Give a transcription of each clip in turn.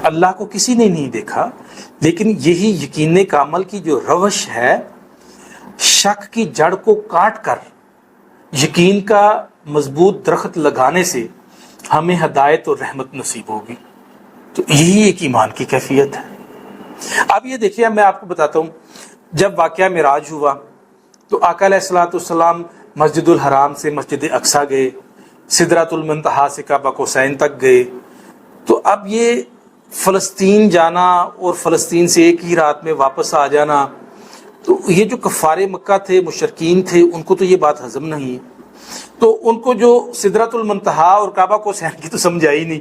اللہ کو کسی نے نہیں دیکھا، لیکن یہی یقین کامل کی جو روش ہے، شک کی جڑ کو کاٹ کر یقین کا مضبوط درخت لگانے سے ہمیں ہدایت اور رحمت نصیب ہوگی۔ تو یہی ایک ایمان کی کیفیت ہے۔ اب یہ دیکھیے، میں آپ کو بتاتا ہوں، جب واقعہ معراج ہوا تو آقا علیہ الصلوۃ والسلام مسجد الحرام سے مسجد اقصیٰ گئے، سدرۃ المنتہا سے کعبہ قوسین تک گئے۔ تو اب یہ فلسطین جانا اور فلسطین سے ایک ہی رات میں واپس آ جانا، تو یہ جو کفار مکہ تھے، مشرکین تھے، ان کو تو یہ بات ہضم نہیں، تو ان کو جو سدرۃ المنتہا اور کعبہ قوسین کی تو سمجھ آئی نہیں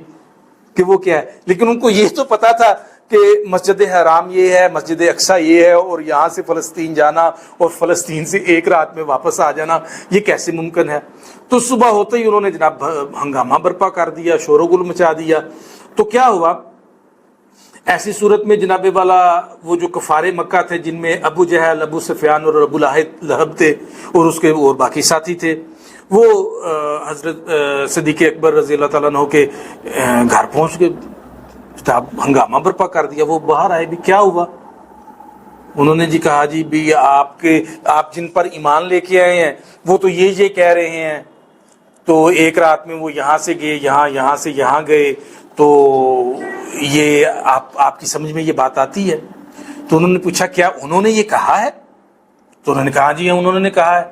کہ وہ کیا ہے، لیکن ان کو یہ تو پتا تھا کہ مسجد حرام یہ ہے، مسجد اقصیٰ یہ ہے، اور یہاں سے فلسطین جانا اور فلسطین سے ایک رات میں واپس آ جانا یہ کیسے ممکن ہے۔ تو صبح ہوتے ہی انہوں نے جناب ہنگامہ برپا کر دیا، شور و گل مچا دیا۔ تو کیا ہوا، ایسی صورت میں جناب والا وہ جو کفار مکہ تھے، جن میں ابو جہل، ابو سفیان اور ابو لہب تھے، اور اس کے اور باقی ساتھی تھے، وہ حضرت صدیق اکبر رضی اللہ تعالیٰ عنہ کے گھر پہنچ کے ہنگامہ برپا کر دیا۔ وہ باہر آئے، بھی کیا ہوا؟ انہوں نے کہا جی بھی آپ جن پر ایمان لے کے آئے ہیں وہ تو یہ کہہ رہے ہیں، تو ایک رات میں وہ یہاں سے گئے، یہاں سے یہاں گئے، تو یہ آپ کی سمجھ میں یہ بات آتی ہے؟ تو انہوں نے پوچھا کیا انہوں نے یہ کہا ہے؟ تو انہوں نے کہا جی انہوں نے کہا ہے۔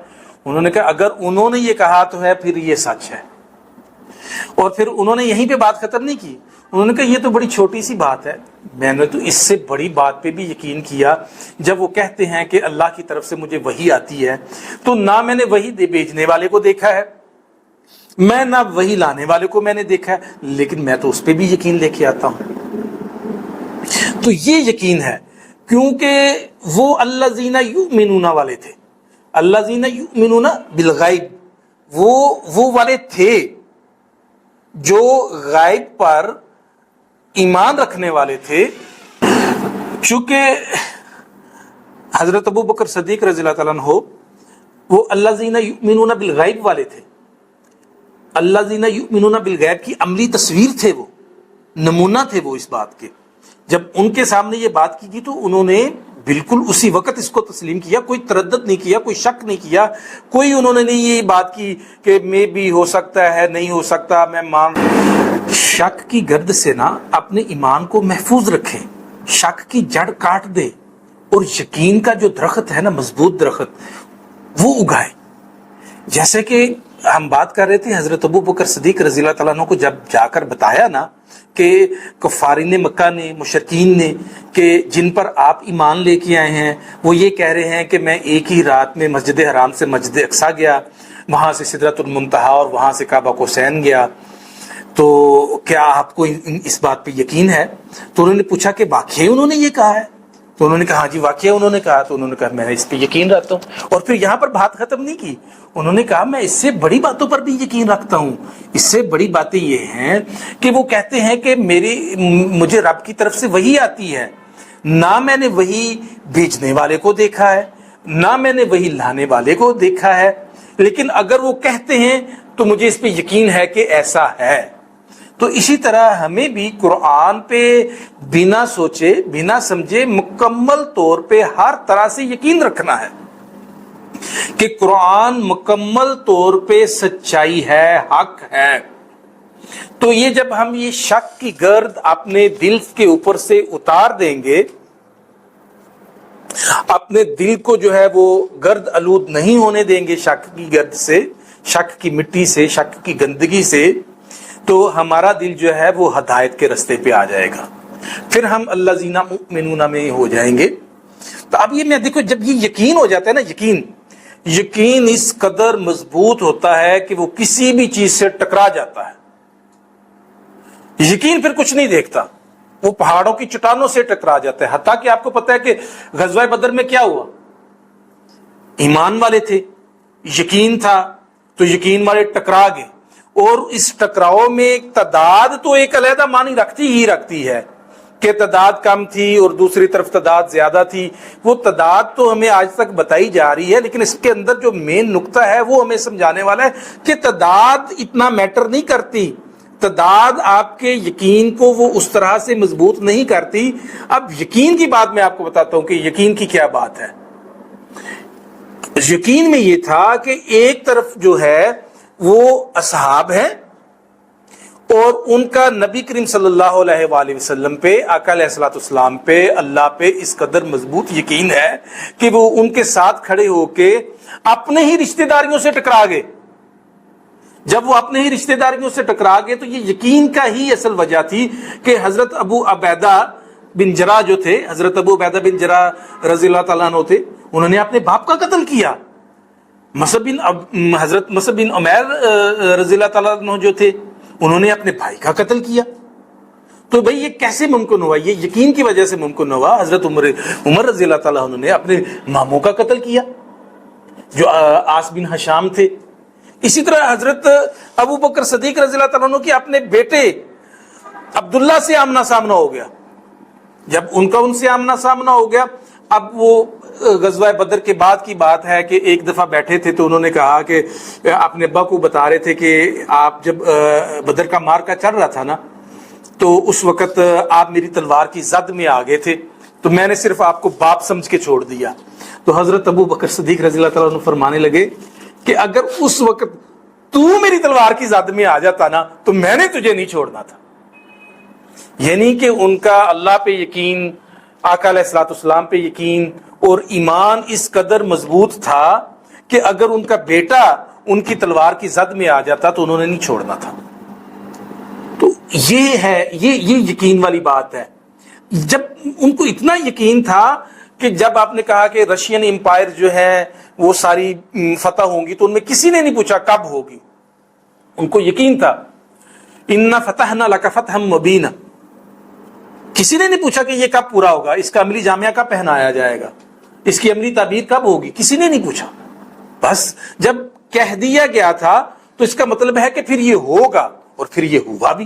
انہوں نے کہا اگر انہوں نے یہ کہا تو ہے پھر یہ سچ ہے۔ اور پھر انہوں نے یہیں پہ بات ختم نہیں کی، انہوں نے کہا یہ تو بڑی چھوٹی سی بات ہے، میں نے تو اس سے بڑی بات پہ بھی یقین کیا جب وہ کہتے ہیں کہ اللہ کی طرف سے مجھے وحی آتی ہے، تو نہ میں نے وحی بھیجنے والے کو دیکھا ہے، میں نہ وحی لانے والے کو میں نے دیکھا ہے، لیکن میں تو اس پہ بھی یقین لے کے آتا ہوں۔ تو یہ یقین ہے، کیونکہ وہ الذین یؤمنون والے تھے، الذین یؤمنون بالغیب، وہ والے تھے جو غائب پر ایمان رکھنے والے تھے۔ چونکہ حضرت ابو بکر صدیق رضی اللہ تعالیٰ عنہ وہ الذین یؤمنون بالغیب والے تھے، الذین یؤمنون بالغیب کی عملی تصویر تھے، وہ نمونہ تھے وہ اس بات کے۔ جب ان کے سامنے یہ بات کی گئی تو انہوں نے بالکل اسی وقت اس کو تسلیم کیا، کوئی تردد نہیں کیا، کوئی شک نہیں کیا، کوئی انہوں نے نہیں یہ بات کی کہ میں بھی ہو سکتا ہے، نہیں ہو سکتا، میں مان۔ شک کی گرد سے نا اپنے ایمان کو محفوظ رکھیں، شک کی جڑ کاٹ دے، اور یقین کا جو درخت ہے نا، مضبوط درخت، وہ اگائے۔ جیسے کہ ہم بات کر رہے تھے، حضرت ابو بکر صدیق رضی اللہ تعالیٰ عنہ کو جب جا کر بتایا نا کہ کفارین مکہ نے، مشرکین نے، کہ جن پر آپ ایمان لے کے آئے ہیں وہ یہ کہہ رہے ہیں کہ میں ایک ہی رات میں مسجد حرام سے مسجد اقصیٰ گیا، وہاں سے سدرۃ المنتہا اور وہاں سے کعبہ قوسین گیا، تو کیا آپ کو اس بات پہ یقین ہے؟ تو انہوں نے پوچھا کہ واقعی انہوں نے یہ کہا ہے؟ تو انہوں نے کہا ہاں جی واقعی انہوں نے کہا۔ تو انہوں نے کہا میں اس پہ یقین رکھتا ہوں۔ اور پھر یہاں پر بات ختم نہیں کی، انہوں نے کہا میں اس سے بڑی باتوں پر بھی یقین رکھتا ہوں۔ اس سے بڑی باتیں یہ ہیں کہ وہ کہتے ہیں کہ مجھے رب کی طرف سے وحی آتی ہے، نہ میں نے وحی بھیجنے والے کو دیکھا ہے، نہ میں نے وحی لانے والے کو دیکھا ہے، لیکن اگر وہ کہتے ہیں تو مجھے اس پہ یقین ہے کہ ایسا ہے۔ تو اسی طرح ہمیں بھی قرآن پہ بنا سوچے بنا سمجھے مکمل طور پہ ہر طرح سے یقین رکھنا ہے کہ قرآن مکمل طور پہ سچائی ہے، حق ہے۔ تو یہ جب ہم یہ شک کی گرد اپنے دل کے اوپر سے اتار دیں گے، اپنے دل کو جو ہے وہ گرد آلود نہیں ہونے دیں گے شک کی گرد سے، شک کی مٹی سے، شک کی گندگی سے، تو ہمارا دل جو ہے وہ ہدایت کے رستے پہ آ جائے گا، پھر ہم الذین مؤمنون میں ہو جائیں گے۔ تو اب یہ میں دیکھو، جب یہ یقین ہو جاتا ہے نا، یقین اس قدر مضبوط ہوتا ہے کہ وہ کسی بھی چیز سے ٹکرا جاتا ہے۔ یقین پھر کچھ نہیں دیکھتا، وہ پہاڑوں کی چٹانوں سے ٹکرا جاتا ہے۔ حتیٰ کہ آپ کو پتا ہے کہ غزوہ بدر میں کیا ہوا، ایمان والے تھے، یقین تھا، تو یقین والے ٹکرا گئے، اور اس ٹکراؤ میں تعداد تو ایک علیحدہ معنی رکھتی ہے کہ تعداد کم تھی اور دوسری طرف تعداد زیادہ تھی۔ وہ تعداد تو ہمیں آج تک بتائی جا رہی ہے، لیکن اس کے اندر جو مین نقطہ ہے وہ ہمیں سمجھانے والا ہے کہ تعداد اتنا میٹر نہیں کرتی، تعداد آپ کے یقین کو وہ اس طرح سے مضبوط نہیں کرتی. اب یقین کی بات میں آپ کو بتاتا ہوں کہ یقین کی کیا بات ہے. یقین میں یہ تھا کہ ایک طرف جو ہے وہ اصحاب ہیں اور ان کا نبی کریم صلی اللہ علیہ وآلہ وسلم پہ، آقا علیہ الصلوۃ والسلام پہ، اللہ پہ اس قدر مضبوط یقین ہے کہ وہ ان کے ساتھ کھڑے ہو کے اپنے ہی رشتہ داریوں سے ٹکرا گئے. جب وہ اپنے ہی رشتہ داریوں سے ٹکرا گئے تو یہ یقین کا ہی اصل وجہ تھی کہ حضرت ابو عبیدہ بن جراح جو تھے، حضرت ابو عبیدہ بن جراح رضی اللہ تعالیٰ عنہ تھے، انہوں نے اپنے باپ کا قتل کیا. حضرت مصعب بن عمیر رضی اللہ تعالیٰ عنہ جو تھے، انہوں نے اپنے بھائی کا قتل کیا. تو بھئی یہ کیسے ممکن ہوا؟ یہ یقین کی وجہ سے ممکن ہوا. حضرت عمر رضی اللہ تعالیٰ عنہ نے اپنے ماموں کا قتل کیا جو عاص بن ہشام تھے. اسی طرح حضرت ابو بکر صدیق رضی اللہ تعالیٰ عنہ کے اپنے بیٹے عبداللہ سے آمنا سامنا ہو گیا. جب ان سے آمنا سامنا ہو گیا، اب وہ غزوہ بدر کے بعد کی بات ہے کہ ایک دفعہ بیٹھے تھے تو انہوں نے کہا کہ اپنے ابا کو بتا رہے تھے کہ آپ جب بدر کا مارکا چل رہا تھا نا تو اس وقت آپ میری تلوار کی زد میں آ گئے تھے تو میں نے صرف آپ کو باپ سمجھ کے چھوڑ دیا. تو حضرت ابو بکر صدیق رضی اللہ تعالیٰ عنہ فرمانے لگے کہ اگر اس وقت تو میری تلوار کی زد میں آ جاتا نا تو میں نے تجھے نہیں چھوڑنا تھا. یعنی کہ ان کا اللہ پہ یقین، آقا علیہ الصلوۃ والسلام پہ یقین اور ایمان اس قدر مضبوط تھا کہ اگر ان کا بیٹا ان کی تلوار کی زد میں آ جاتا تو انہوں نے نہیں چھوڑنا تھا. تو یہ ہے، یہ یقین والی بات ہے. جب ان کو اتنا یقین تھا کہ جب آپ نے کہا کہ رشین امپائر جو ہے وہ ساری فتح ہوں گی تو ان میں کسی نے نہیں پوچھا کب ہوگی. ان کو یقین تھا اِنَّا فَتَحْنَا لَكَ فَتْحًا مُبِينًا. کسی نے نہیں پوچھا کہ یہ کب پورا ہوگا، اس کا عملی جامعہ کب پہنایا جائے گا، اس کی عملی تعبیر کب ہوگی، کسی نے نہیں پوچھا. بس جب کہہ دیا گیا تھا تو اس کا مطلب ہے کہ پھر یہ ہوگا، اور پھر یہ ہوا بھی.